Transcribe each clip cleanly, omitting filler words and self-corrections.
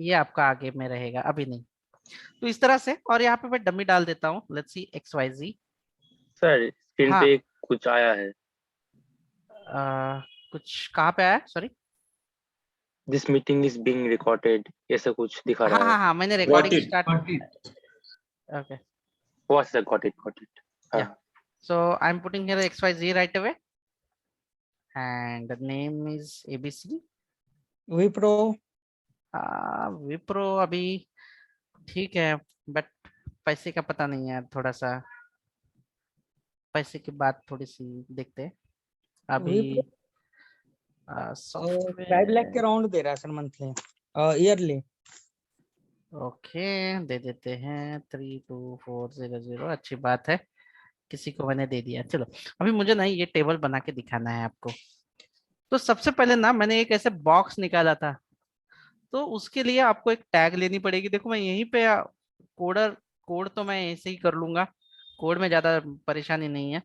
ये आपका आगे में रहेगा, अभी नहीं। तो इस तरह से, और यहाँ पे मैं डमी डाल देता हूँ, let's see XYZ। Sir screen हाँ, पे कुछ आया है। कुछ कहाँ पे आया, sorry? This meeting is being recorded, ऐसा कुछ दिखा हाँ रहा है। हाँ हाँ, मैंने Got recording it. Start. Got it. Okay, वो सर गॉट इट। या, हाँ so I am putting here XYZ right away, and name is ABC। Wipro. Wipro अभी ठीक है, बट पैसे का पता नहीं है यार, थोड़ा सा पैसे की बात थोड़ी सी देखते हैं अभी। विप्रो 5 लाख के सॉफ्टवेयर, राउंड दे रहा है सर मंथली, ईयरली। ओके, दे देते हैं 32400, अच्छी बात है, किसी को मैंने दे दिया। चलो, अभी मुझे ना ये टेबल बना के दिखाना है आपको। तो सबसे पहले ना मैंने एक ऐसे बॉक्स निकाला था, तो उसके लिए आपको एक टैग लेनी पड़ेगी। देखो मैं यहीं पे कोडर कोड तो मैं ऐसे ही कर लूंगा, कोड में ज्यादा परेशानी नहीं है,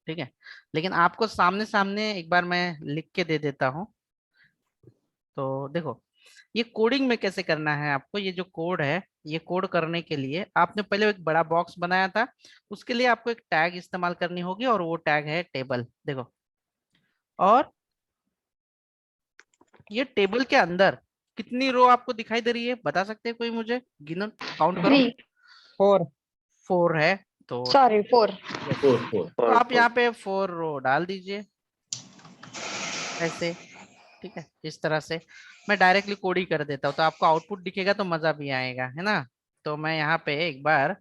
ठीक है। लेकिन आपको सामने सामने एक बार मैं लिख के दे देता हूँ। तो देखो, ये कोडिंग में कैसे करना है आपको, ये जो कोड है, ये कोड करने के लिए आपने पहले एक बड़ा बॉक्स बनाया था, उसके लिए आपको एक टैग इस्तेमाल करनी होगी, और वो टैग है टेबल। देखो, और ये टेबल के अंदर कितनी रो आपको दिखाई दे रही है, बता सकते हैं कोई मुझे? गिनो, काउंट करो। 3, 4। 4 है, तो sorry, 4. yes, 4, 4. तो और आप यहाँ पे 4 रो डाल दीजिए ऐसे, ठीक है। इस तरह से मैं डायरेक्टली कोड ही कर देता हूँ, तो आपको आउटपुट दिखेगा तो मजा भी आएगा, है ना। तो मैं यहाँ पे एक बार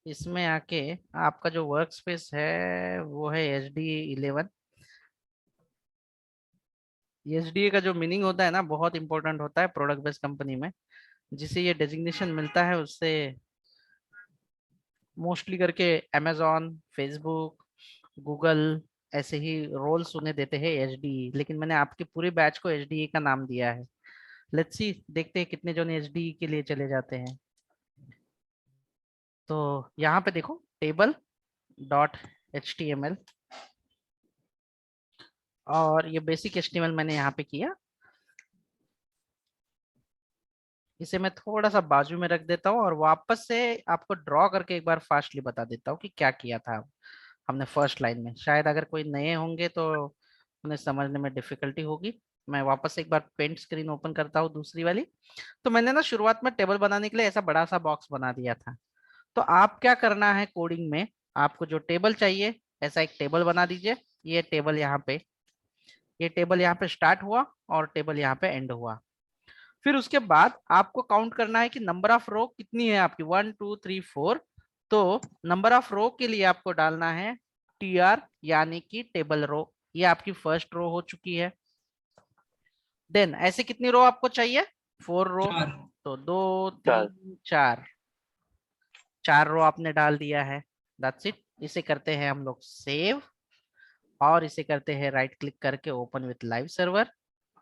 इसमें आके, आपका जो वर्क स्पेस है वो है HD11। SDA का जो मीनिंग होता है ना, बहुत इंपॉर्टेंट होता है प्रोडक्ट बेस्ड कंपनी में। जिसे ये डेजिग्नेशन मिलता है उससे मोस्टली करके अमेजोन, फेसबुक, गूगल, ऐसे ही रोल्स उन्हें देते हैं HD, लेकिन मैंने आपके पूरे बैच को HDE का नाम दिया है। लेट्स सी, देखते हैं कितने जन HDE के लिए चले जाते हैं। तो यहाँ पे देखो, टेबल डॉट HTML, और ये बेसिक HTML मैंने यहाँ पे किया। इसे मैं थोड़ा सा बाजू में रख देता हूँ, और वापस से आपको ड्रॉ करके एक बार फास्टली बता देता हूँ कि क्या किया था हमने फर्स्ट लाइन में। शायद अगर कोई नए होंगे तो उन्हें समझने में डिफिकल्टी होगी। मैं वापस एक बार पेंट स्क्रीन ओपन करता हूँ, दूसरी वाली। तो मैंने ना शुरुआत में टेबल बनाने के लिए ऐसा बड़ा सा बॉक्स बना दिया था। तो आप क्या करना है कोडिंग में, आपको जो टेबल चाहिए, ऐसा एक टेबल बना दीजिए। ये टेबल यहाँ पे, ये टेबल यहाँ पे स्टार्ट हुआ, और टेबल यहाँ पे एंड हुआ। फिर उसके बाद आपको काउंट करना है कि नंबर ऑफ रो कितनी है आपकी, 1 2 3 4। तो नंबर ऑफ रो के लिए आपको डालना है TR, यानी कि टेबल रो। ये आपकी फर्स्ट रो हो चुकी है। देन ऐसे कितनी रो आपको चाहिए, 4 रो। 4. तो 2 चार। 3 4, 4 रो आपने डाल दिया है। That's it. इसे करते हैं हम लोग सेव, और इसे करते हैं राइट क्लिक करके ओपन विथ लाइव सर्वर,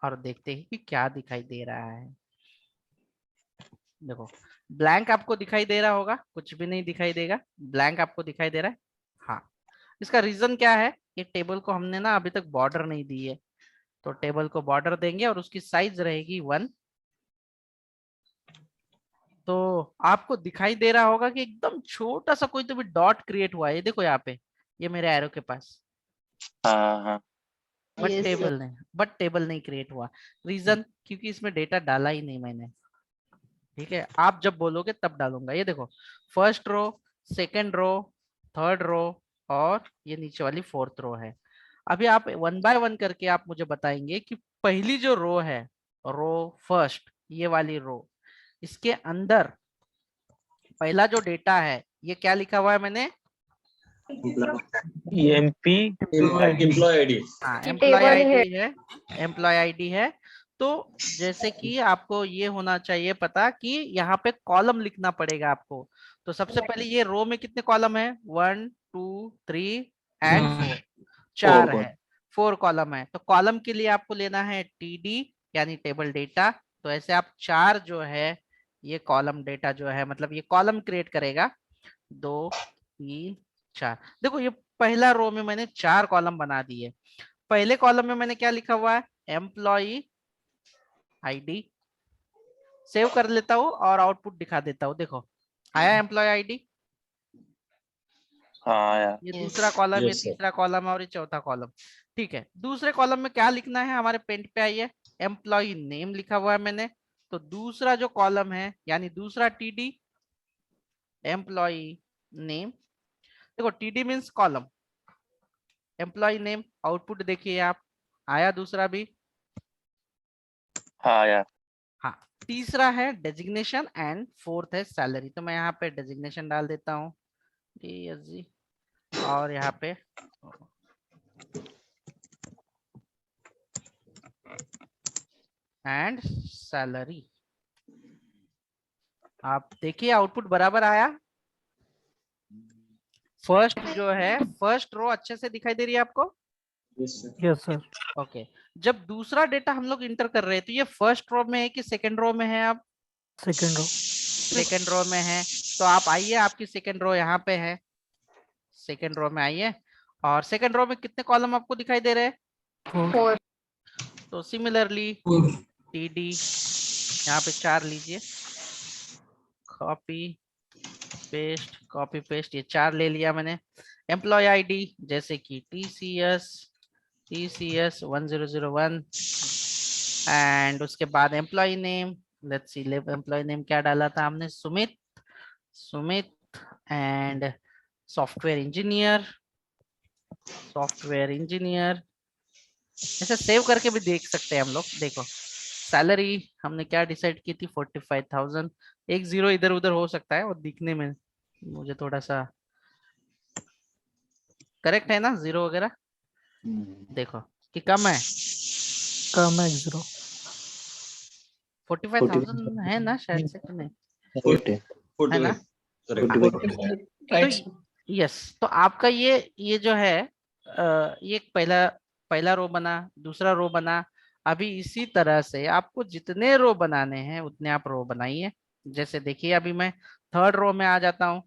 और देखते हैं कि क्या दिखाई दे रहा है। देखो, ब्लैंक आपको दिखाई दे रहा होगा, कुछ भी नहीं दिखाई देगा, ब्लैंक आपको दिखाई दे रहा है। हाँ, इसका रीजन क्या है, ये टेबल को हमने ना अभी तक बॉर्डर नहीं दी है, तो टेबल को बॉर्डर देंगे, और उसकी साइज रहेगी 1। तो आपको दिखाई दे रहा होगा कि एकदम छोटा सा कोई तो भी डॉट क्रिएट हुआ है, ये देखो यहाँ पे, ये मेरे एरो के पास। हाँ हाँ Yes. बट टेबल नहीं क्रिएट हुआ। रीजन, क्योंकि इसमें डेटा डाला ही नहीं मैंने, ठीक है। आप जब बोलोगे तब डालूंगा। ये देखो, first row, second row, third row, और ये नीचे वाली फोर्थ रो है। अभी आप 1 बाय 1 करके आप मुझे बताएंगे कि पहली जो रो है, रो फर्स्ट, ये वाली रो, इसके अंदर पहला जो डेटा है, ये क्या लिखा हुआ है मैंने? EMP Employee ID. हाँ, कि एम्प्लॉय टेबल है। आईडी है, एम्प्लॉय आईडी है। तो जैसे कि आपको ये होना चाहिए पता कि यहाँ पे कॉलम लिखना पड़ेगा आपको। तो सबसे पहले ये रो में कितने कॉलम है, 1 2 3 एंड 4, 4 4 है, 4 कॉलम है। तो कॉलम के लिए आपको लेना है TD, यानी टेबल डेटा। तो ऐसे आप 4 जो है, ये कॉलम डेटा जो है, मतलब ये कॉलम क्रिएट करेगा, 2 3 4। देखो, ये पहला रो में मैंने 4 कॉलम बना दिए। पहले कॉलम में मैंने क्या लिखा हुआ है, एम्प्लॉई आईडी सेव कर लेता हूँ और आउटपुट दिखा देता हूँ। देखो आया एम्प्लॉय आईडी, हाँ यार। ये दूसरा कॉलम, ये Yes, sir. तीसरा कॉलम और ये चौथा कॉलम। ठीक है, दूसरे कॉलम में क्या लिखना है हमारे पेंट पे आइए, एम्प्लॉय नेम लिखा हुआ है मैंने। तो दूसरा जो कॉलम है यानी दूसरा टीडी, एम्प्लॉय नेम। देखो TD means column, employee name, output देखिए आप, आया दूसरा भी। हाँ यार। हाँ, तीसरा है डेजिग्नेशन एंड फोर्थ है सैलरी। तो मैं यहाँ पे डेजिग्नेशन डाल देता हूँ DSG और यहाँ पे एंड सैलरी। आप देखिए आउटपुट बराबर आया। फर्स्ट जो है फर्स्ट रो अच्छे से दिखाई दे रही है आपको? Yes sir. ओके। जब दूसरा डेटा हम लोग इंटर कर रहे हैं तो ये फर्स्ट रो में है कि सेकंड रो में है? आप सेकंड रो। सेकंड रो में है, तो आप आइए, आपकी सेकंड रो यहाँ पे है, सेकंड रो में आइए। और सेकंड रो में कितने कॉलम आपको दिखाई दे रहे हैं? 4। तो सिमिलरली टीडी यहाँ पे 4 लीजिए, कॉपी पेस्ट, ये 4 ले लिया मैंने। एम्प्लॉय आईडी जैसे कि TCS 1001 एंड उसके बाद employee name, let's see employee name क्या डाला था हमने, सुमित एंड सॉफ्टवेयर इंजीनियर। ऐसे सेव करके भी देख सकते हैं हम लोग। देखो सैलरी हमने क्या डिसाइड की थी, 45,000। एक जीरो इधर उधर हो सकता है और दिखने में मुझे थोड़ा सा करेक्ट है ना, जीरो वगैरह देखो कि कम है, कम है 0। 45,000 है ना शायद से कि नहीं, है ना? तो यस, तो आपका ये जो है ये पहला रो बना, दूसरा रो बना। अभी इसी तरह से आपको जितने रो बनाने हैं उतने आप रो बनाइए। जैसे देखिए अभी मैं थर्ड रो में आ जाता हूँ,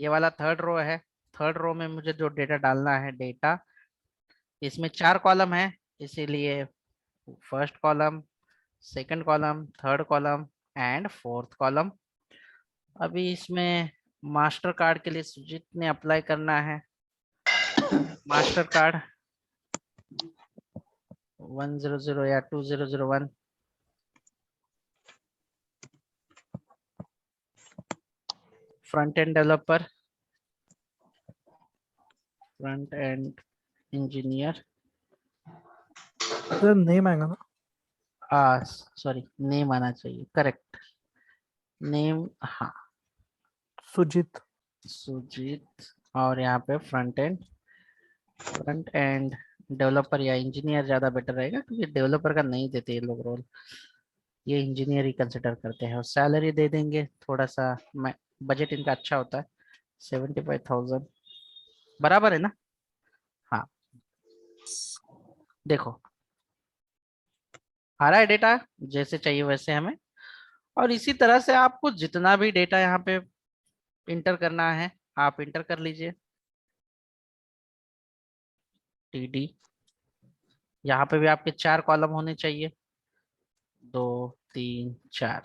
ये वाला थर्ड रो है। थर्ड रो में मुझे जो डेटा डालना है, डेटा इसमें 4 कॉलम है, इसीलिए first column, second column, third column and fourth column. अभी इसमें मास्टर कार्ड के लिए सुजीत ने अप्लाई करना है। मास्टर कार्ड 100 या 2001। Front end developer, front end engineer, sir name आएगा ना? सॉरी नेम आना चाहिए, करेक्ट नेम, हाँ सुजीत। सुजीत। और यहाँ पे फ्रंट एंड डेवलपर या इंजीनियर ज्यादा बेटर रहेगा, क्योंकि डेवलपर का नहीं देते ये लोग रोल, ये इंजीनियर ही कंसिडर करते हैं। और सैलरी दे देंगे थोड़ा सा, मैं बजट इनका अच्छा होता है, 75,000 बराबर है ना? हाँ देखो आ रहा है डेटा जैसे चाहिए वैसे हमें। और इसी तरह से आपको जितना भी डेटा यहाँ पे इंटर करना है आप इंटर कर लीजिए। टीडी यहाँ पे भी आपके 4 कॉलम होने चाहिए, 2 3 4।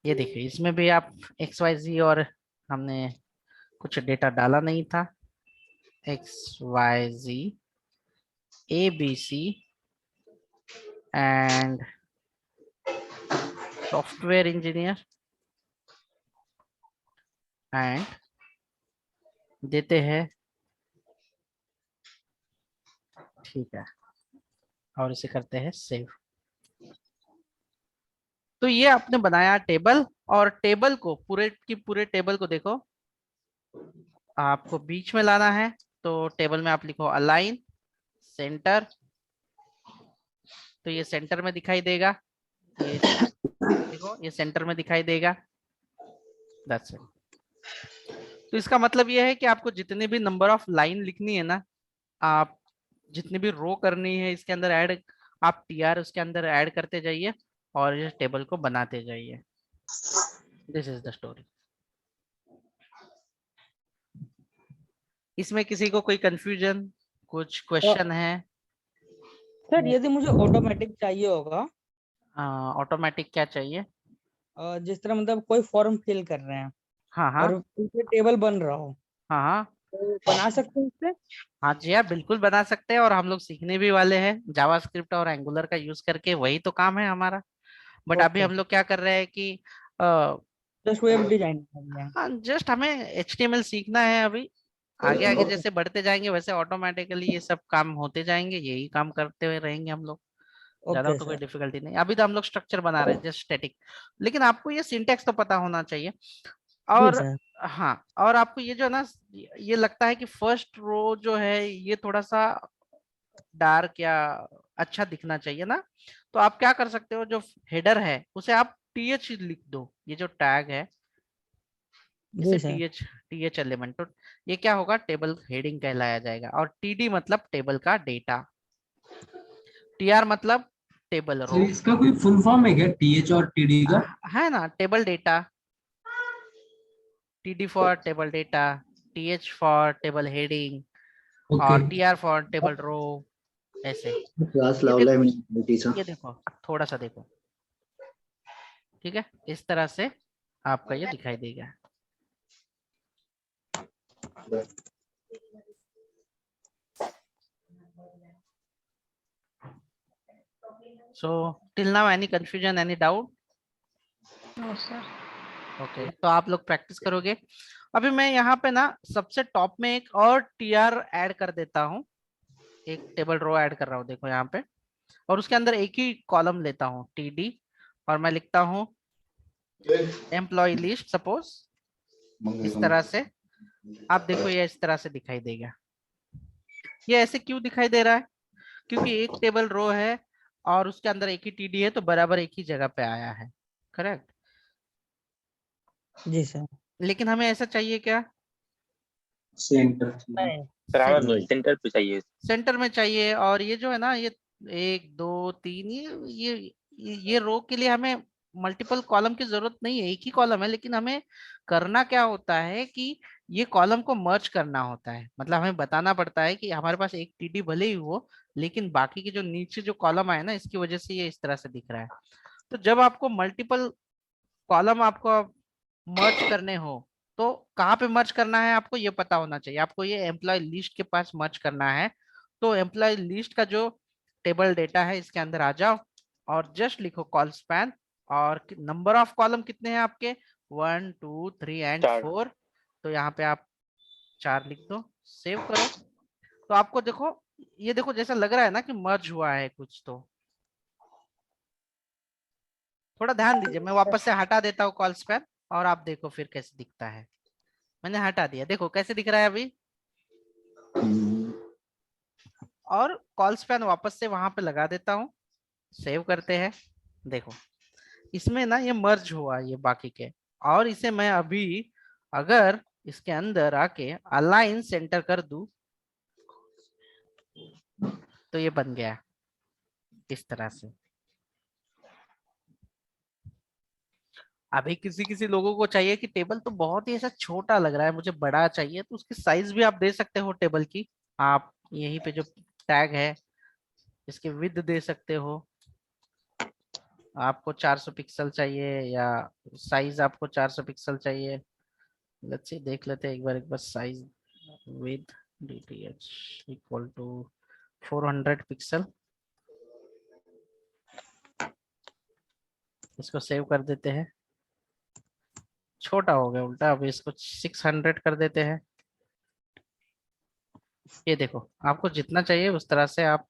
ये देखिए इसमें भी आप XYZ और हमने कुछ डेटा डाला नहीं था, XYZ ABC and software engineer and देते हैं, ठीक है, और इसे करते हैं सेव। तो ये आपने बनाया टेबल, और टेबल को पूरे टेबल को देखो आपको बीच में लाना है। तो टेबल में आप लिखो अलाइन सेंटर, तो ये सेंटर में दिखाई देगा, ये देखो ये सेंटर में दिखाई देगा। That's it. तो इसका मतलब ये है कि आपको जितने भी नंबर ऑफ लाइन लिखनी है ना, आप जितनी भी रो करनी है इसके अंदर ऐड, आप TR उसके अंदर ऐड करते जाइए और इस टेबल को बनाते जाइए। This is the story. इसमें किसी को कोई कंफ्यूजन, कुछ क्वेश्चन है? सर यदि मुझे ऑटोमेटिक चाहिए होगा, ऑटोमेटिक क्या चाहिए? जिस तरह मतलब कोई फॉर्म फिल कर रहे हैं हाँ हाँ और उसमें टेबल बन रहा हो, हाँ हाँ तो बना सकते हैं उससे? हाँ जी, आप बिल्कुल बना सकते हैं, और हम लोग सीखने भी वाले हैं जावास्क्रिप्ट और एंगुलर का यूज करके, वही तो काम है हमारा। बट अभी ओके, हम लोग क्या कर रहे हैं कि जस्ट वेब डिजाइन कर है। हाँ, जस्ट हमें HTML सीखना है अभी। आगे आगे ओके, जैसे बढ़ते जाएंगे वैसे ऑटोमेटिकली ये सब काम होते जाएंगे, यही काम करते हुए रहेंगे हम लोग। ज्यादा ओके तो कोई सर। डिफिकल्टी नहीं, अभी तो हम लोग स्ट्रक्चर बना रहे हैं जस्ट स्टैटिक। लेकिन आपको ये सिंटेक्स तो पता होना चाहिए। जी और सर। हाँ, और आपको ये जो है ना, ये लगता है कि फर्स्ट रो जो है ये थोड़ा सा डार्क या अच्छा दिखना चाहिए ना, तो आप क्या कर सकते हो, जो हेडर है उसे आप TH लिख दो, ये जो टैग है इसे जी सर। TH एलिमेंट, तो ये क्या होगा, टेबल हेडिंग कहलाया जाएगा। और TD मतलब टेबल का डेटा, TR मतलब टेबल सर रो। इसका कोई फुल फॉर्म है क्या टीएच और टीडी का? है ना, table data, TD for table data, TH for table heading, okay. और TR फॉर टेबल रो। ऐसे क्लास ये लावलाय देखो, म्हणजे टीचर ये देखो, थोड़ा सा देखो, ठीक है, इस तरह से आपका ये दिखाई देगा। So till now any confusion, any doubt? No sir. Okay, तो आप लोग प्रैक्टिस करोगे। अभी मैं यहाँ पे ना सबसे टॉप में एक और TR ऐड कर देता हूँ, एक टेबल रो ऐड कर रहा हूँ, देखो यहाँ पे, और उसके अंदर एक ही कॉलम लेता हूँ TD, और मैं लिखता हूँ एम्प्लॉय लिस्ट, सपोज इस तरह से। आप देखो ये इस तरह से दिखाई देगा। ये ऐसे क्यों दिखाई दे रहा है? क्योंकि एक टेबल रो है और उसके अंदर एक ही TD है, तो बराबर एक ही जगह पे आया है, करेक्ट। जी सर। लेकिन हमें ऐसा चाहिए क्या? सेंटर। नहीं। सर हमें सेंटर, सेंटर पे चाहिए। सेंटर में चाहिए। और ये जो है ना, ये 1 2 3, ये रो के लिए हमें मल्टीपल कॉलम की जरूरत नहीं है, एक ही कॉलम है। लेकिन हमें करना क्या होता है कि ये कॉलम को मर्ज करना होता है, मतलब हमें बताना पड़ता है कि हमारे पास एक TD भले ही हो, लेकिन बाकी के जो नीचे जो कॉलम आए ना, इसकी वजह से ये इस तरह से दिख रहा है। तो जब आपको मल्टीपल कॉलम आपको मर्ज करने हो, तो कहाँ पे मर्ज करना है आपको ये पता होना चाहिए। आपको ये एम्प्लॉय लिस्ट के पास मर्ज करना है। तो एम्प्लॉय लिस्ट का जो टेबल डेटा है इसके अंदर आ जाओ, और जस्ट लिखो कॉल स्पैन, और नंबर ऑफ कॉलम कितने हैं आपके, 1 2 3 एंड 4। तो यहाँ पे आप 4 लिख दो, सेव करो। तो आपको देखो, ये देखो जैसा लग रहा है ना कि मर्ज हुआ है कुछ, तो थोड़ा ध्यान दीजिए। मैं वापस से हटा देता हूँ कॉल स्पैन, और आप देखो फिर कैसे दिखता है। मैंने हटा दिया, देखो कैसे दिख रहा है अभी। और कॉल स्पैन वापस से वहां पे लगा देता हूँ, सेव करते हैं। देखो इसमें ना ये मर्ज हुआ ये बाकी के, और इसे मैं अभी अगर इसके अंदर आके अलाइन सेंटर कर दूं, तो ये बन गया इस तरह से। अभी किसी किसी लोगों को चाहिए कि टेबल तो बहुत ही ऐसा छोटा लग रहा है, मुझे बड़ा चाहिए, तो उसकी साइज भी आप दे सकते हो टेबल की। आप यहीं पे जो टैग है इसके विड्थ दे सकते हो। आपको 400 पिक्सल चाहिए, या साइज आपको 400 पिक्सल चाहिए। लेट्स सी, देख लेते हैं एक बार size with DTH equal to 400 pixel. इसको सेव कर देते हैं, छोटा हो गया उल्टा, अब इसको 600 कर देते हैं। ये देखो, आपको जितना चाहिए उस तरह से आप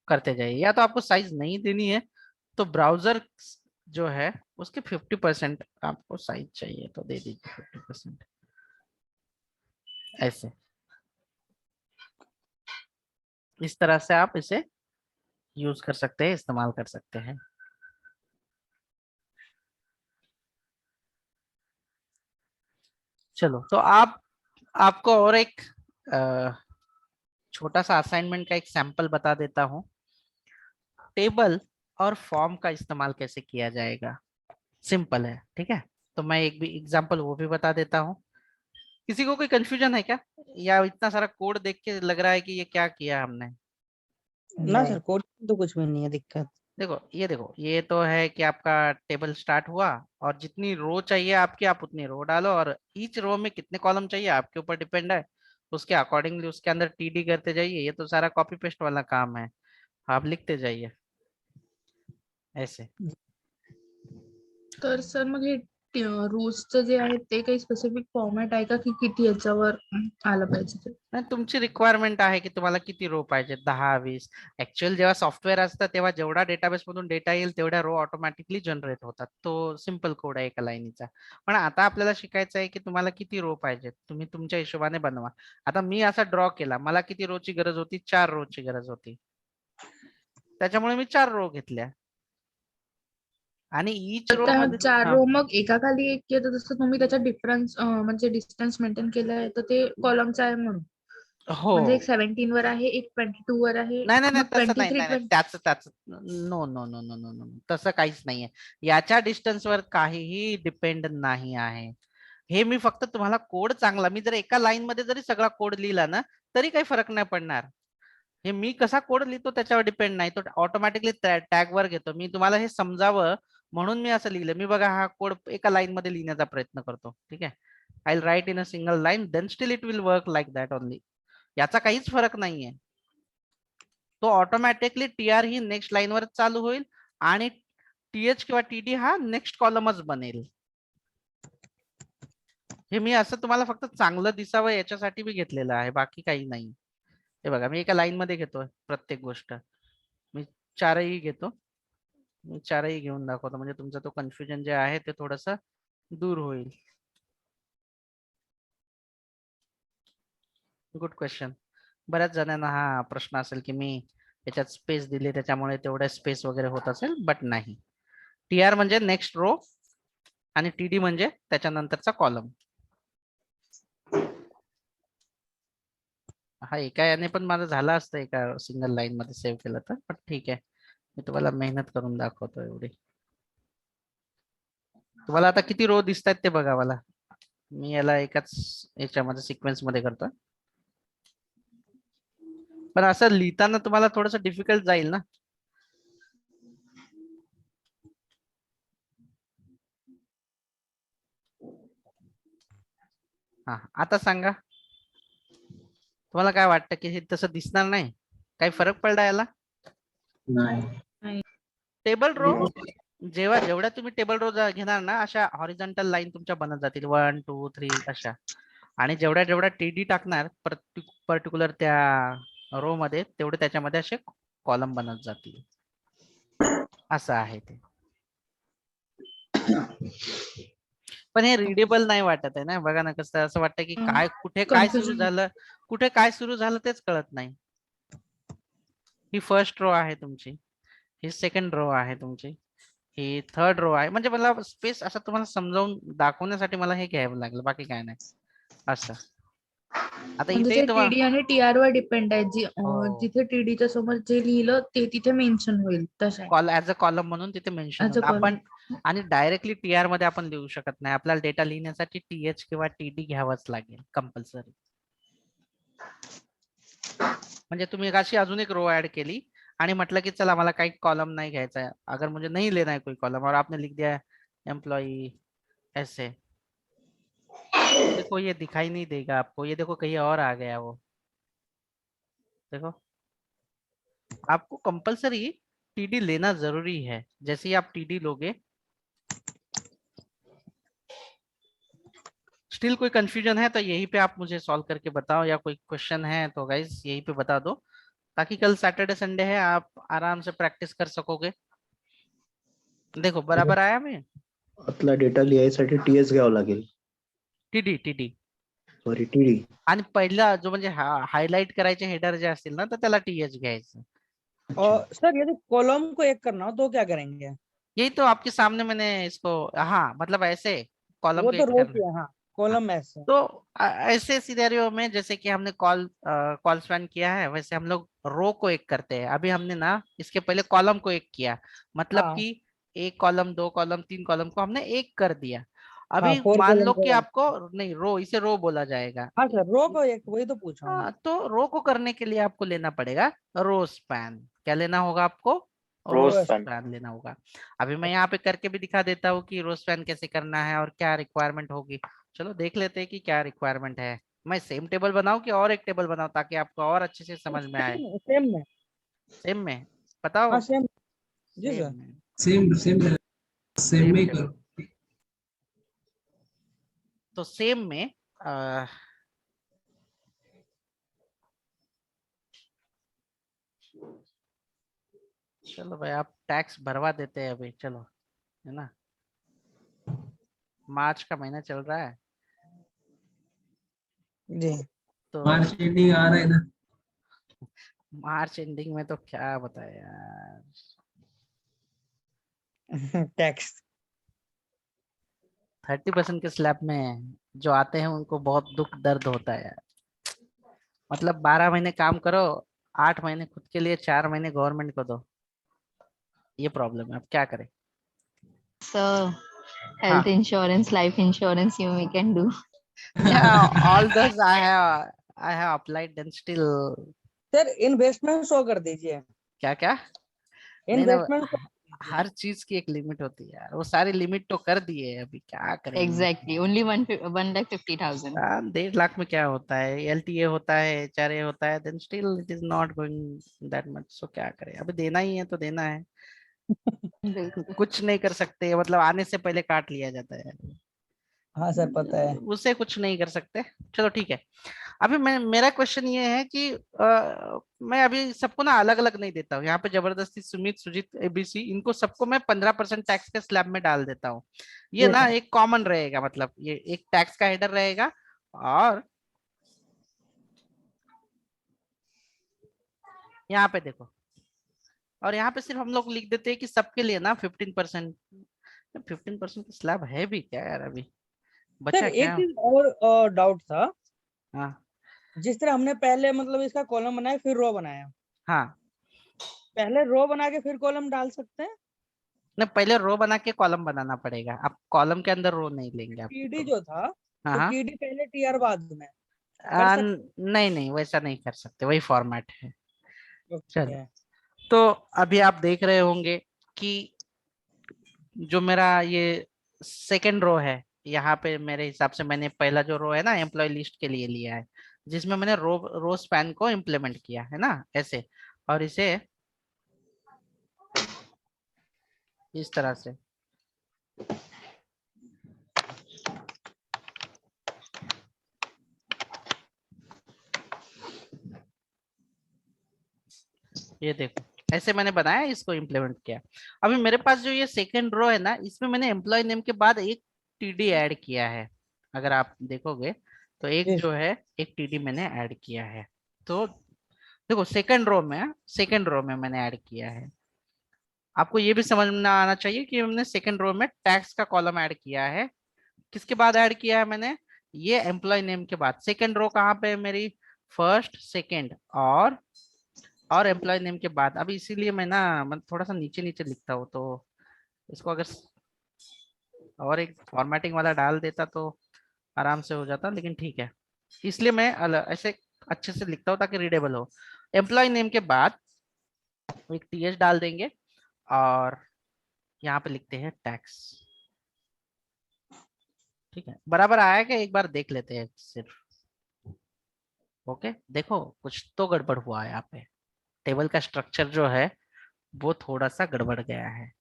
करते जाइए। या तो आपको साइज नहीं देनी है, तो ब्राउजर जो है उसके 50% आपको साइज चाहिए तो दे दीजिए 50%, ऐसे इस तरह से आप इसे यूज कर सकते हैं, इस्तेमाल कर सकते हैं। चलो, तो आपको और एक छोटा सा असाइनमेंट का एक सैंपल बता देता हूँ। टेबल और फॉर्म का इस्तेमाल कैसे किया जाएगा, सिंपल है, ठीक है। तो मैं एक भी एग्जांपल वो भी बता देता हूँ। किसी को कोई कंफ्यूजन है क्या, या इतना सारा कोड देख के लग रहा है कि ये क्या किया हमने? ना सर कोड तो कुछ भी नहीं है दिक्कत। देखो ये तो है कि आपका टेबल स्टार्ट हुआ और जितनी रो चाहिए आपकी आप उतनी रो डालो और ईच रो में कितने कॉलम चाहिए आपके ऊपर डिपेंड है। उसके अकॉर्डिंगली उसके अंदर टीडी करते जाइए। ये तो सारा कॉपी पेस्ट वाला काम है, आप लिखते जाइए ऐसे। तर सर मग हे रोजचं जे आहे ते काही स्पेसिफिक फॉर्मॅट आहे का की किती याच्यावर आलं पाहिजे ते? नाही, तुमची रिक्वायरमेंट आहे की तुम्हाला किती रो पाहिजे, 10-20. ऍक्च्युअल जेव्हा सॉफ्टवेअर असतं तेव्हा जेवढा डेटाबेस मधून डेटा येईल तेवढ्या रो ऑटोमॅटिकली जनरेट होतात. तो सिम्पल कोड आहे एका लाईनीचा. पण आता आपल्याला शिकायचं आहे की तुम्हाला किती रो पाहिजेत, तुम्ही तुमच्या हिशोबाने बनवा. आता मी असा ड्रॉ केला, मला किती रोची गरज होती, 4 रोची गरज होती, त्याच्यामुळे मी 4 रो घेतल्या आणि ईच रो त्या मध्ये 4 रो मग एकाखाली एक येतं तसं तुम्ही त्याचा डिफरन्स म्हणजे डिस्टन्स मेंटेन केलंय तर ते कॉलमचं आहे म्हणून. हो. म्हणजे एक 17 वर आहे, एक 22 वर आहे, नाही मग तसं नाही 23, नाही त्याच त्याच no no no no no no तसं काहीच नाहीये. याच्या डिस्टन्सवर काहीही डिपेंड नाही आहे. हे मी फक्त तुम्हाला कोड चांगला, मी जर एका लाईन मध्ये जरी सगळा कोड लिहिला ना तरी काही फरक नाही पडणार. हे मी कसा कोड लिहितो त्याच्यावर डिपेंड नाही, तो ऑटोमॅटिकली टॅग वर घेतो. मी तुम्हाला हे समजावं म्हणून मी असं लिहिलं. मी बघा हा कोड एका लाईन मध्ये लिहिण्याचा प्रयत्न करतो, ठीक आहे. I will write in a single line then still it will work like that only. याचा काहीच फरक नाहीये. तो ऑटोमॅटिकली टीआर ही नेक्स्ट लाईन वर चालू होईल आणि टीएच किंवा टीडी हा नेक्स्ट कॉलमच बनेल. हे मी असं तुम्हाला फक्त चांगलं दिसावं याच्यासाठी मी घेतलेलं आहे, बाकी काही नाही. हे बघा मी एका लाईन मध्ये घेतोय प्रत्येक गोष्ट. मी 4ही घेतो, मी 4ही घेऊन दाखवतो म्हणजे तुमचा तो कन्फ्युजन जे आहे ते थोडस दूर होईल. Good question. बऱ्याच जणांना हा प्रश्न असेल की मी याच्यात स्पेस दिली त्याच्यामुळे तेवढ्या स्पेस वगैरे होत असेल, बट नाही. टीआर म्हणजे नेक्स्ट रो आणि टीडी म्हणजे त्याच्यानंतरचा कॉलम. हा एका याने पण माझं झालं असतं एका सिंगल लाईन मध्ये सेव्ह केलं तर, पण ठीक आहे मी तुम्हाला मेहनत करून दाखवतो एवढी. तुम्हाला आता किती रो दिसत आहेत ते बघा मला. मी याला एकाच याच्यामध्ये सिक्वेन्स मध्ये करतो, पण असं लिहिताना तुम्हाला थोडस डिफिकल्ट जाईल ना. हा आता सांगा तुम्हाला काय वाटतं की हे तसं दिसणार नाही, काही फरक पडला याला? नाही. टेबल रो जेव्हा जेवढ्या तुम्ही टेबल रो घेणार ना अशा हॉरिझॉन्टल लाईन तुमच्या बनत जातील 1 2 3 अशा. आणि जेवढ्या जेवढ्या टीडी टाकणार पर्टिक्युलर त्या रो मध्ये तेवढे त्याच्यामध्ये असे कॉलम बनत जातील. असं आहे ते. पण हे रिडेबल नाही वाटत आहे ना. बघा ना कसं असं वाटतं की काय कुठे काय सुरू झालं, कुठे काय सुरू झालं तेच कळत नाही. ही फर्स्ट रो आहे तुमची, ही सेकंड रो आहे तुमची, ही थर्ड रो आहे. म्हणजे मला स्पेस असं तुम्हाला समजावून दाखवण्यासाठी मला हे घ्यावं लागलं, बाकी काय नाही. असं आता म्हणजे इथे ते टीडी आणि टीआर वर डिपेंड आहे. जिथे टीडीच्या समोर जे लिहिलं ते तिथे मेन्शन होईल तशा कॉल ऍज अ कॉलम म्हणून तिथे मेन्शन ऍज अ होतं. आपण आणि डायरेक्टली टीआर मध्ये आपण लिहू शकत नाही. आपल्याला डेटा लिहिण्यासाठी टीएच किंवा टीडी घ्यावंच लागेल कंपल्सरी. म्हणजे तुम्ही अशी अजून एक रो ऍड केली आणि म्हटलं की चला मला काही कॉलम नहीं घ्यायचा है, अगर मुझे नहीं लेना है कोई कॉलम और आपने लिख दिया एम्प्लॉई ऐसे, देखो ये दिखाई नहीं देगा आपको. ये देखो कहीं और आ गया वो, देखो. आपको कंपल्सरी टीडी लेना जरूरी है. जैसे ही आप टीडी लोगे, स्टिल कोई कंफ्यूजन है तो यहीं पे आप मुझे सॉल्व करके बताओ, या कोई क्वेश्चन है तो गाइस यहीं पे बता दो, ताकि कल सैटरडे संडे है आप आराम से प्रैक्टिस कर सकोगे. देखो बराबर आया मैं. आपला डेटा लिहायसाठी टीएस घ्यावं लागेल. TD TD sorry TD. आणि पहिला जो म्हणजे हायलाइट करायचे हेडर जे असतील ना तर त्याला टीएच घ्यायचं. और सर यदि कॉलम को एक करना हो तो क्या करेंगे? यही तो आपके सामने मैंने इसको, हाँ मतलब ऐसे कॉलम वो को तो एक रो करना. किया, हाँ कॉलम ऐसे. तो ऐसे सिनेरियो में जैसे कि हमने कॉल स्पैन किया है वैसे हम लोग रो को एक करते हैं. अभी हमने ना इसके पहले कॉलम को एक किया, मतलब हाँ. कि एक कॉलम 2 कॉलम 3 कॉलम को हमने एक कर दिया. अभी फोर मान कॉलम लो कि का। आपको नहीं, रो, इसे रो बोला जाएगा। हाँ सर, रो को एक वही तो पूछा हूँ। हाँ, तो रो को करने के लिए आपको लेना पड़ेगा रो स्पैन। क्या लेना होगा आपको? रो रो Row स्पैन। स्पैन लेना होगा। अभी मैं यहाँ पे करके भी दिखा देता हूँ कि रो स्पैन कैसे करना है और क्या रिक्वायरमेंट होगी। चलो देख लेते हैं कि क्या रिक्वायरमेंट है। मैं सेम टेबल बनाऊं कि और एक टेबल बनाऊं ताकि आपको और अच्छे से समझ में आए? सेम में। सेम में बताओ। हाँ सेम। जी सेम सर। में, सेम सेम सेम सेम में ही टेबल। करो। तो सेम में चलो भाई, आप टैक्स भरवा देते हैं अभी, चलो, है ना। मार्च का महीना चल रहा है जी। तो मार्च एंडिंग आ रहा है ना। मार्च एंडिंग में तो क्या बताए यार। टैक्स। 30% के स्लैब में जो आते हैं उनको बहुत दुख दर्द होता है यार। मतलब 12 महीने काम करो, 8 महीने खुद के लिए, 4 महीने गवर्नमेंट को दो। ये प्रॉब्लम है, अब क्या करें। So, health हाँ, insurance, life insurance, we can do. yeah, all those I have applied and still। Sir investment show कर दीजिए। क्या क्या? नहीं ना, इन्वेस्टमेंट शो कर दीजिए। हर चीज की एक लिमिट होती है यार, वो सारी लिमिट तो कर दिए है, अभी क्या करेंगे। Exactly. Only 1,50,000. 1.5 लाख में क्या होता है? एलटीए होता है, एचआरए होता है, then still it is not going that much. So क्या करें, अभी देना ही है तो देना है। बिल्कुल। कुछ नहीं कर सकते, मतलब आने से पहले काट लिया जाता है। हाँ सर पता है। उसे कुछ नहीं कर सकते। चलो ठीक है। अभी मैं, मेरा क्वेश्चन ये है कि मैं अभी सबको ना अलग अलग नहीं देता हूँ यहाँ पे जबरदस्ती। सुमित, सुजीत, एबीसी, इनको सबको मैं 15% टैक्स के स्लैब में डाल देता हूँ। ये जी ना सर। एक कॉमन रहेगा, मतलब ये एक टैक्स का हेडर रहेगा। और यहाँ पे देखो, और यहाँ पे सिर्फ हम लोग लिख देते हैं कि सबके लिए ना 15%। 15% स्लैब है भी क्या यार अभी? सर बचा एक क्या? चीज और डाउट था। हाँ जिस तरह हमने पहले मतलब इसका कॉलम बनाया फिर रो बनाया, हाँ। पहले रो बना के फिर कॉलम डाल सकते हैं। ना, पहले रो बना के कॉलम बनाना पड़ेगा। आप कॉलम के अंदर रो नहीं लेंगे आपको टीडी तो। जो था, हाँ तो हाँ। टीडी पहले टीआर बाद में कर सकते। नहीं नहीं, वैसा नहीं कर सकते, वही फॉर्मेट है। चलो, ओके। तो अभी आप देख रहे होंगे कि जो मेरा ये सेकंड रो है, यहाँ पे मेरे हिसाब से मैंने पहला जो रो है ना एम्प्लॉय लिस्ट के लिए लिया है, जिसमें मैंने रो स्पैन को इम्प्लीमेंट किया है ना, ऐसे। और इसे इस तरह से, ये देखो, ऐसे मैंने बनाया, इसको इम्प्लीमेंट किया। अभी मेरे पास जो ये सेकंड रो है ना, इसमें मैंने एम्प्लॉय नेम के बाद एक टीडी ऐड किया है। अगर आप देखोगे तो एक जी जो है, एक टीडी मैंने ऐड किया है। तो देखो, सेकंड रो में मैंने ऐड किया है। आपको ये भी समझ में आना चाहिए कि हमने सेकंड रो में टैक्स का कॉलम ऐड किया है। किसके बाद ऐड किया है मैंने? ये एम्प्लॉय नेम के बाद। सेकंड रो कहाँ पे है मेरी? फर्स्ट, सेकंड और एम्प्लॉय नेम के बाद। अभी इसीलिए मैं थोड़ा सा नीचे नीचे लिखता हूँ, तो इसको अगर और एक फॉर्मेटिंग वाला डाल देता तो आराम से हो जाता, लेकिन ठीक है। इसलिए मैं ऐसे अच्छे से लिखता हूँ ताकि रीडेबल हो। एम्प्लॉय नेम के बाद एक टीएच डाल देंगे और यहाँ पे लिखते हैं टैक्स। ठीक है, बराबर आया क्या? एक बार देख लेते हैं सिर्फ। ओके, देखो कुछ तो गड़बड़ हुआ है यहाँ पे। टेबल का स्ट्रक्चर जो है वो थोड़ा सा गड़बड़ गया है।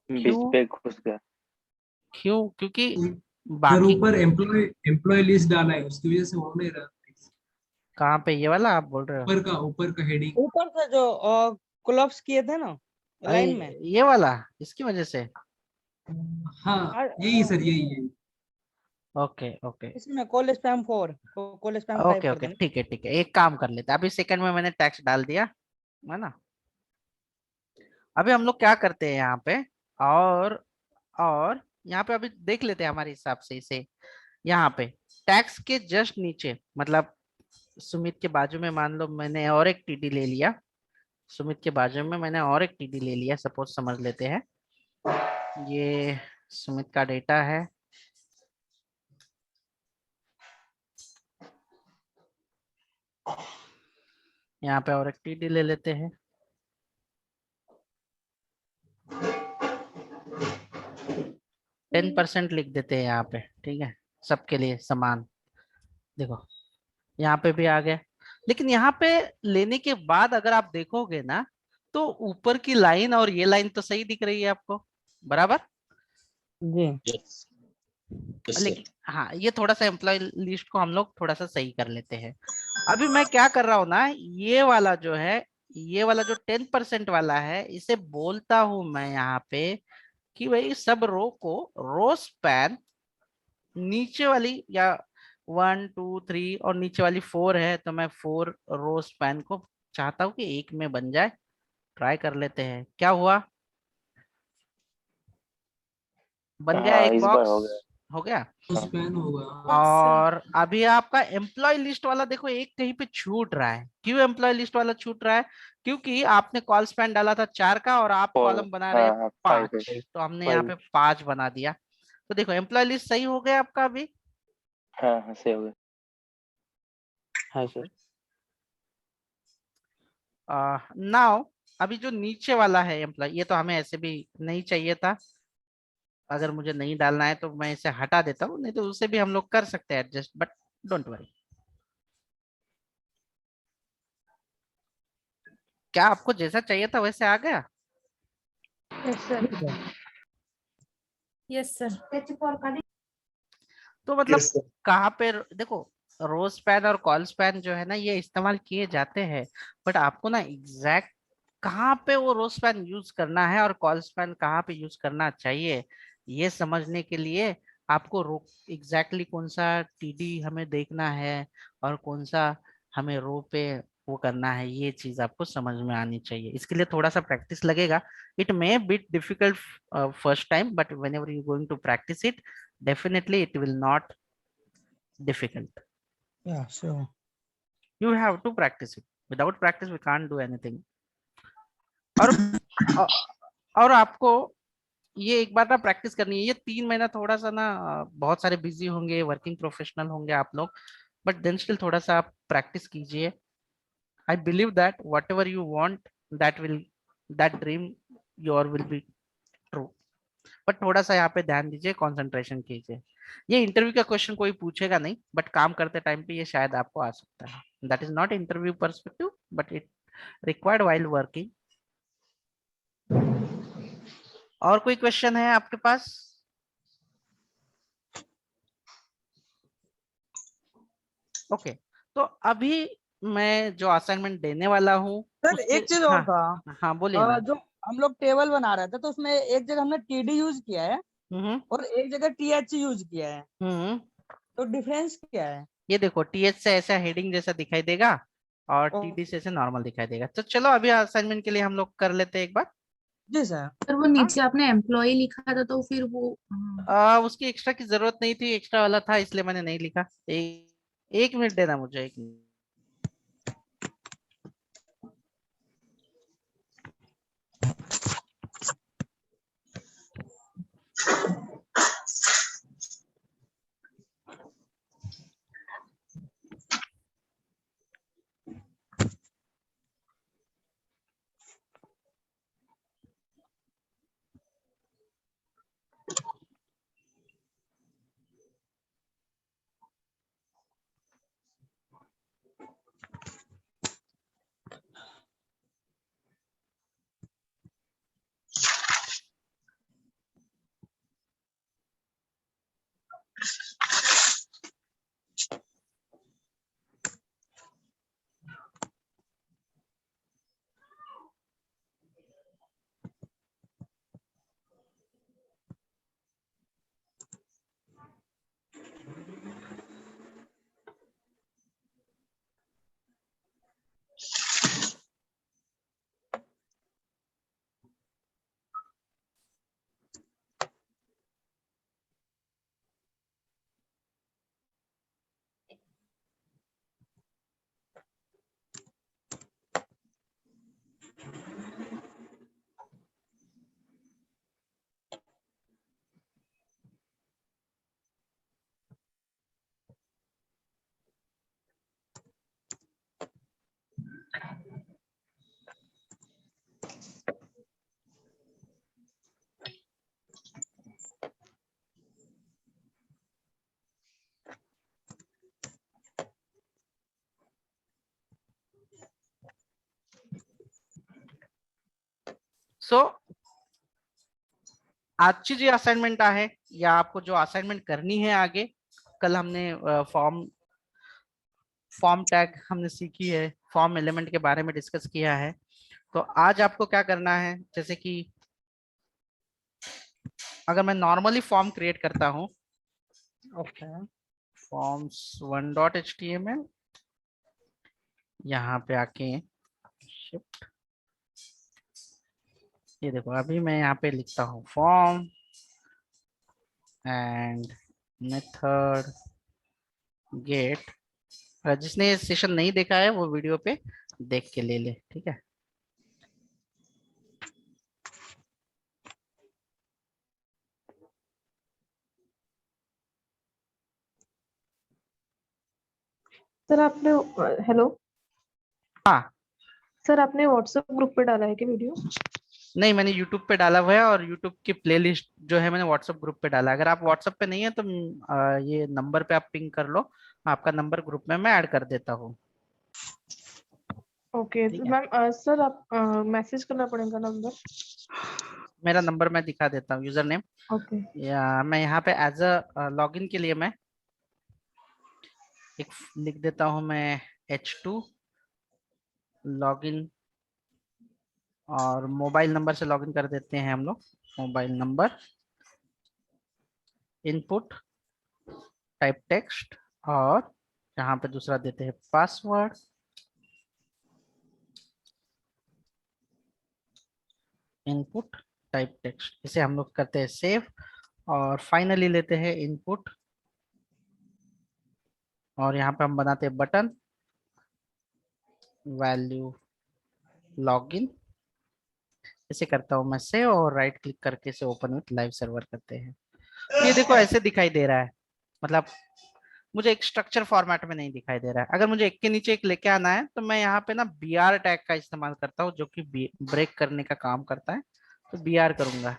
बीच क्यों? पे घुस गया। क्यों? क्योंकि सर बाकी ऊपर एम्प्लॉय लिस्ट डाला है, उसकी वजह से हो नहीं रहा। कहाँ पे? ये वाला आप बोल रहे हो? ऊपर का हेडिंग। ऊपर से जो क्लॉप्स किए थे ना अरे, लाइन में। ये वाला इसकी वजह से। हाँ यही सर, यही है। ओके ओके इसमें कॉल स्पैम 4 तो कॉल स्पैम 5 ओके कर ओके, देना। ठीक है ठीक है, एक काम कर लेते हैं। अभी सेकंड में मैंने टैक्स डाल दिया, है ना। अभी हम लोग क्या करते हैं यहाँ पे, और यहाँ पे अभी देख लेते हैं हमारे हिसाब से इसे। यहाँ पे टैक्स के जस्ट नीचे, मतलब सुमित के बाजू में मान लो मैंने और एक टीडी ले लिया। सुमित के बाजू में मैंने और एक टीडी ले लिया, सपोज समझ लेते हैं। ये सुमित का डेटा है। यहाँ पे और एक टीडी ले लेते हैं। टेन % लिख देते हैं यहाँ पे, ठीक है, सबके लिए समान। देखो यहाँ पे भी आ गया, लेकिन यहाँ पे लेने के बाद अगर आप देखोगे ना तो ऊपर की लाइन और ये लाइन तो सही दिख रही है आपको, बराबर। जी लेकिन हाँ, ये थोड़ा सा एम्प्लॉय लिस्ट को हम लोग थोड़ा सा सही कर लेते हैं। अभी मैं क्या कर रहा हूँ ना, ये वाला जो है, ये वाला जो 10% वाला है, इसे बोलता हूं मैं यहाँ पे कि भाई सब रो को रो स्पैन नीचे वाली, या 1 2 3 और नीचे वाली 4 है, तो मैं 4 रो स्पैन को चाहता हूँ कि एक में बन जाए। ट्राई कर लेते हैं क्या हुआ। बन गया हाँ, एक इस बार बॉक्स, हो गया। हो गया। स्पैन होगा। और अभी आपका एम्प्लॉय लिस्ट वाला देखो एक कहीं पे छूट रहा है। क्यों एम्प्लॉय लिस्ट वाला छूट रहा है? क्योंकि आपने कॉल स्पैन डाला था 4 का और आप और कॉलम बना रहे हैं हाँ, 5, 5 है। तो हमने यहाँ पे 5 5 बना दिया। तो देखो एम्प्लॉय लिस्ट सही हो गया आपका अभी। हाँ हाँ, सही हो गया। हाँ सर। नाउ अभी जो नीचे वाला है एम्प्लॉय, ये तो हमें ऐसे भी नहीं चाहिए था। अगर मुझे नहीं डालना है तो मैं इसे हटा देता हूँ, नहीं तो उसे भी हम लोग कर सकते हैं एडजस्ट, बट डोंट वरी। क्या आपको जैसा चाहिए था वैसे आ गया? Yes sir. तो मतलब कहाँ पे देखो, रो स्पैन और कॉल स्पैन जो है ना, ये इस्तेमाल किए जाते हैं, बट आपको ना एग्जैक्ट कहाँ पे वो रो स्पैन यूज करना है और कॉल स्पैन कहाँ पे यूज करना चाहिए, ये समझने के लिए आपको रो एग्जैक्टली कौन सा टीडी हमें देखना है और कौन सा हमें रो पे वो करना है, ये चीज आपको समझ में आनी चाहिए। इसके लिए थोड़ा सा प्रैक्टिस लगेगा। It may bit difficult first time, but whenever you going to practice it, definitely it will not difficult. या sure. You have to practice it. Without practice we can't do anything. और और आपको ये एक बार ना practice करनी है। ये 3 महीना थोड़ा सा ना बहुत सारे बिजी होंगे, वर्किंग प्रोफेशनल होंगे आप लोग, बट देन स्टिल थोड़ा सा आप प्रैक्टिस कीजिए। I believe that what ever you want, that will, that dream your will be true. But थोड़ा सा यहाँ पे ध्यान दीजिए, कंसंट्रेशन कीजिए। ये इंटरव्यू का क्वेश्चन कोई पूछेगा नहीं, बट काम करते टाइम पे ये शायद आपको आ सकता है। That is not interview perspective, but it required while working. और कोई क्वेश्चन है आपके पास? ओके तो अभी मैं जो असाइनमेंट देने वाला हूँ सर उसके, एक चीज और हाँ था। हाँ बोलिए ना। जो हम लोग टेबल बना रहे थे तो उसमें एक जगह हमने टीडी यूज किया है हम्म और एक जगह टीएच यूज किया है, हम्म तो डिफरेंस क्या है? ये देखो टीएच से ऐसा हेडिंग जैसा दिखाई देगा और ओ, टीडी से ऐसे नॉर्मल दिखाई देगा। तो चलो अभी असाइनमेंट के लिए हम लोग कर लेते हैं एक बार। जी सर। सर वो नीचे आपने एम्प्लॉय लिखा था तो फिर वो उसकी एक्स्ट्रा की जरूरत नहीं थी, एक्स्ट्रा वाला था इसलिए मैंने नहीं लिखा। एक मिनट देना मुझे, एक मिनट। सो आजची जी असाइनमेंट आहे या आपको जो असाइनमेंट करनी है आगे, कल हमने फॉर्म टैग हमने सीखी है, फॉर्म एलिमेंट के बारे में डिस्कस किया है। तो आज आपको क्या करना है, जैसे कि अगर मैं नॉर्मली फॉर्म क्रिएट करता हूं, ओके forms1.html, यहाँ पे आके शिफ्ट, ये देखो अभी मैं यहाँ पे लिखता हूँ फॉर्म एंड मेथड गेट। जिसने सेशन नहीं देखा है वो वीडियो पे देख के ले ले, ठीक है। सर आपने हेलो हाँ सर, आपने व्हाट्सएप ग्रुप पे डाला है क्या वीडियो? नहीं, मैंने यूट्यूब पे डाला हुआ है और यूट्यूब की प्लेलिस्ट जो है मैंने व्हाट्सएप ग्रुप पे डाला है। अगर आप व्हाट्सएप पे नहीं है तो ये नंबर पे आप पिंग कर लो, आपका नंबर ग्रुप में मैं ऐड कर देता हूँ। ओके ठीक है। मैम, सर आप मैसेज करना पड़ेगा नंबर। मेरा नंबर मैं दिखा देता हूँ, यूजर नेम, ओके या मैं यहाँ पे एज अ लॉगिन के लिए मैं एक लिख देता हूँ, मैं H2 लॉगिन, और मोबाइल नंबर से लॉगिन कर देते हैं हम लोग। Mobile number, input, type text, और यहाँ पे दूसरा देते हैं पासवर्ड, इनपुट, टाइप टेक्स्ट। इसे हम लोग करते हैं सेव, और फाइनली लेते हैं इनपुट, और यहाँ पे हम बनाते हैं बटन, वैल्यू, लॉगिन। इसे करता हूँ मैं सेव, और राइट क्लिक करके इसे ओपन विथ लाइव सर्वर करते हैं। ये देखो ऐसे दिखाई दे रहा है, मतलब मुझे एक स्ट्रक्चर फॉर्मेट में नहीं दिखाई दे रहा है। अगर मुझे एक के नीचे एक लेके आना है तो मैं यहाँ पे ना BR टैग का इस्तेमाल करता हूँ, जो कि ब्रेक करने का काम करता है, तो BR करूंगा।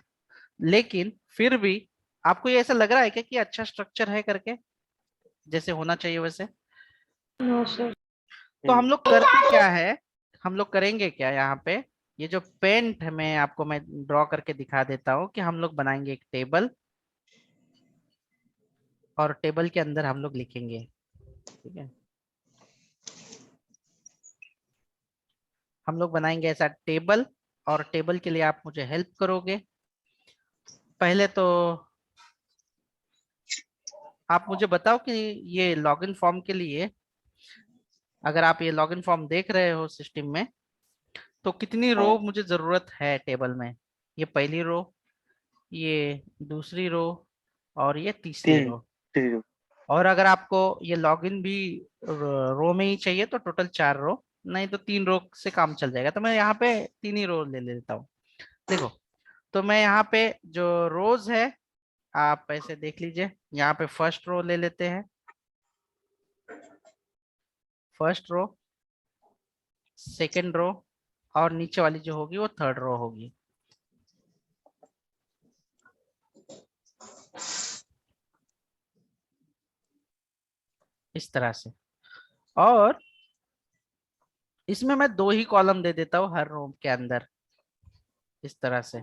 लेकिन फिर भी आपको ये ऐसा लग रहा है क्या कि अच्छा स्ट्रक्चर है करके, जैसे होना चाहिए वैसे? No sir. तो हम लोग करते क्या है, हम लोग करेंगे क्या यहाँ पे, ये जो पेंट है मैं आपको मैं ड्रॉ करके दिखा देता हूँ कि हम लोग बनाएंगे एक टेबल, और टेबल के अंदर हम लोग लिखेंगे, ठीक है। हम लोग बनाएंगे ऐसा टेबल, और टेबल के लिए आप मुझे हेल्प करोगे। पहले तो आप मुझे बताओ कि ये लॉगिन फॉर्म के लिए, अगर आप ये लॉगिन फॉर्म देख रहे हो सिस्टम में, तो कितनी रो मुझे जरूरत है टेबल में? ये पहली रो, ये दूसरी रो, और ये तीसरी रो। 3 और अगर आपको ये लॉगिन भी रो में ही चाहिए तो टोटल 4 रो, नहीं तो 3 रो से काम चल जाएगा। तो मैं यहाँ पे 3 ही रो ले लेता हूँ। देखो, तो मैं यहाँ पे जो रोज है आप ऐसे देख लीजिए, यहाँ पे फर्स्ट रो ले लेते हैं, फर्स्ट रो, सेकेंड रो, और नीचे वाली जो होगी वो थर्ड रो होगी। इस तरह से, और इसमें मैं 2 ही कॉलम दे देता हूँ हर रो के अंदर, इस तरह से।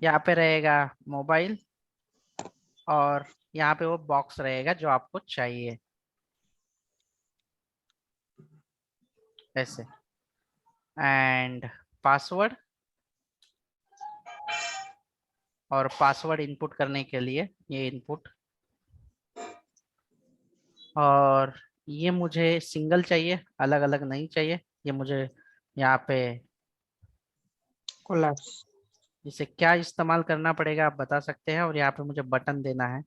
यहाँ पे रहेगा मोबाइल, और यहाँ पे वो बॉक्स रहेगा जो आपको चाहिए, ऐसे, एंड पासवर्ड, और पासवर्ड इनपुट करने के लिए ये इनपुट, और ये मुझे सिंगल चाहिए, अलग अलग नहीं चाहिए। ये मुझे यहाँ पे कोलैप्स। इसे क्या इस्तेमाल करना पड़ेगा आप बता सकते हैं, और यहाँ पे मुझे बटन देना है,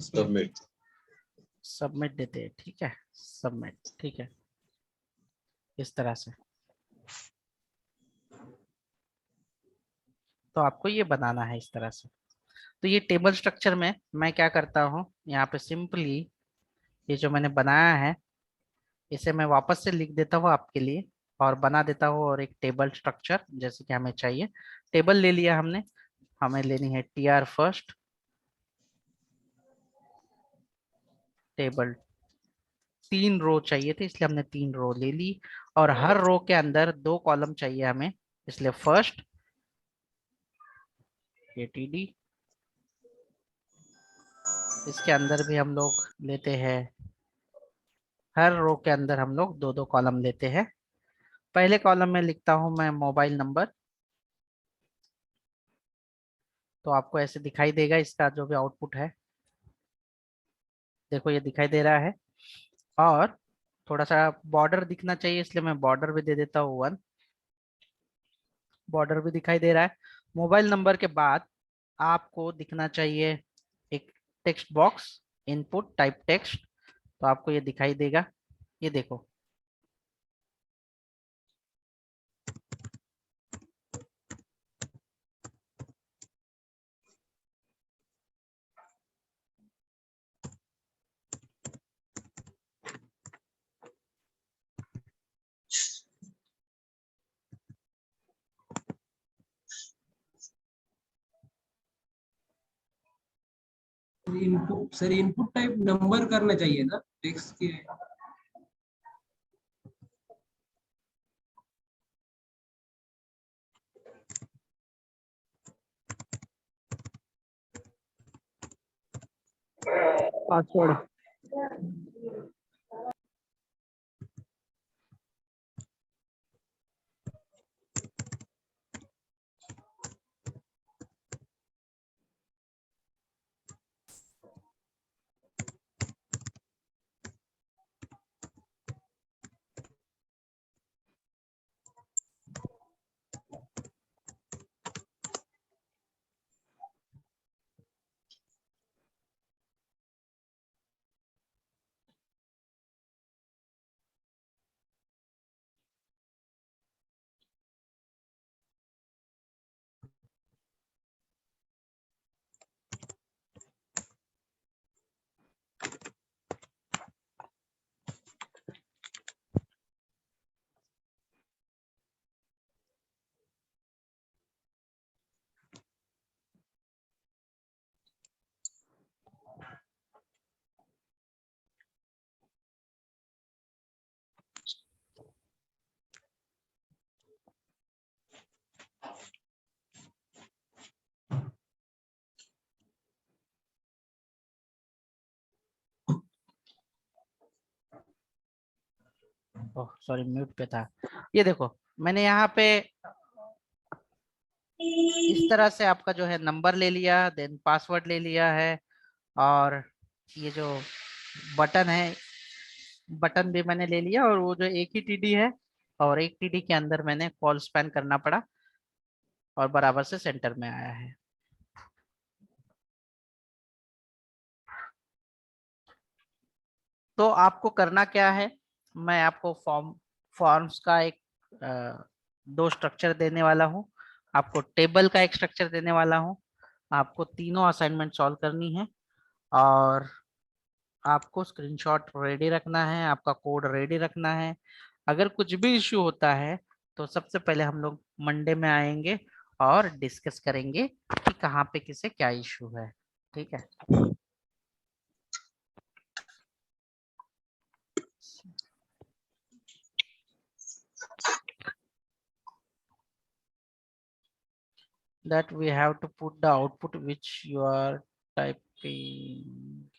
सबमिट। सबमिट देते हैं, ठीक है, सबमिट, ठीक है, इस तरह से। तो आपको ये बनाना है इस तरह से। तो ये टेबल स्ट्रक्चर में मैं क्या करता हूँ, यहाँ पे सिंपली ये जो मैंने बनाया है इसे मैं वापस से लिख देता हूँ आपके लिए, और बना देता हूँ, और एक टेबल स्ट्रक्चर जैसे कि हमें चाहिए। टेबल ले लिया हमने, हमें लेनी है TR फर्स्ट, टेबल 3 रो चाहिए थे, इसलिए हमने 3 रो ले ली, और हर रो के अंदर 2 कॉलम चाहिए हमें, इसलिए फर्स्ट ATD, इसके अंदर भी हम लोग लेते हैं, हर रो के अंदर हम लोग 2-2 कॉलम लेते हैं। पहले कॉलम में लिखता हूं मैं मोबाइल नंबर, तो आपको ऐसे दिखाई देगा इसका जो भी आउटपुट है, देखो ये दिखाई दे रहा है। और थोड़ा सा बॉर्डर दिखना चाहिए, इसलिए मैं बॉर्डर भी दे देता हूँ 1, बॉर्डर भी दिखाई दे रहा है। मोबाइल नंबर के बाद आपको दिखना चाहिए एक text box, input type text, तो आपको ये दिखाई देगा, ये देखो। इनपुट टाइप नंबर करना चाहिए ना टेक्स्ट के। पासवर्ड। ओह सॉरी, म्यूट पे था। ये देखो मैंने यहाँ पे इस तरह से आपका जो है नंबर ले लिया, देन पासवर्ड ले लिया है, और ये जो बटन है, बटन भी मैंने ले लिया, और वो जो एक ही TD है, और एक TD के अंदर मैंने कॉल स्पैन करना पड़ा, और बराबर से सेंटर में आया है। तो आपको करना क्या है, मैं आपको फॉर्म्स का एक 2 स्ट्रक्चर देने वाला हूँ, आपको टेबल का एक स्ट्रक्चर देने वाला हूँ, आपको तीनों असाइनमेंट सॉल्व करनी है, और आपको स्क्रीनशॉट रेडी रखना है, आपका कोड रेडी रखना है। अगर कुछ भी इश्यू होता है तो सबसे पहले हम लोग मंडे में आएंगे और डिस्कस करेंगे कि कहाँ पे किसे क्या इश्यू है, ठीक है। That we have to put the output which you are typing.